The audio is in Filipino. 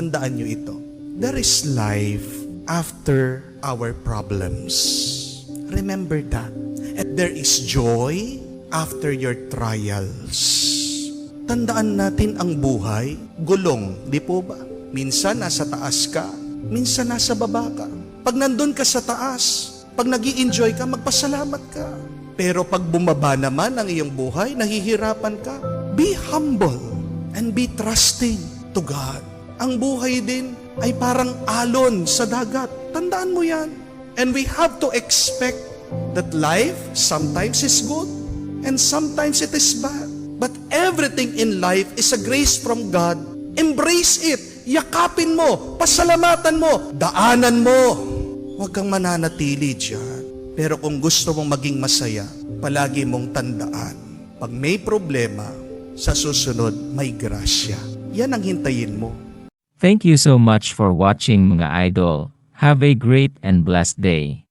tandaan nyo ito. There is life after our problems. Remember that. And there is joy after your trials. Tandaan natin ang buhay, gulong, di po ba? Minsan nasa taas ka, minsan nasa baba ka. Pag nandun ka sa taas, pag nag-i-enjoy ka, magpasalamat ka. Pero pag bumaba naman ang iyong buhay, nahihirapan ka, be humble and be trusting to God. Ang buhay din ay parang alon sa dagat. Tandaan mo yan. And we have to expect that life sometimes is good and sometimes it is bad. But everything in life is a grace from God. Embrace it. Yakapin mo. Pasalamatan mo. Daanan mo. Huwag kang mananatili dyan. Pero kung gusto mong maging masaya, palagi mong tandaan. Pag may problema, sa susunod may grasya. Yan ang hintayin mo. Thank you so much for watching mga idol. Have a great and blessed day.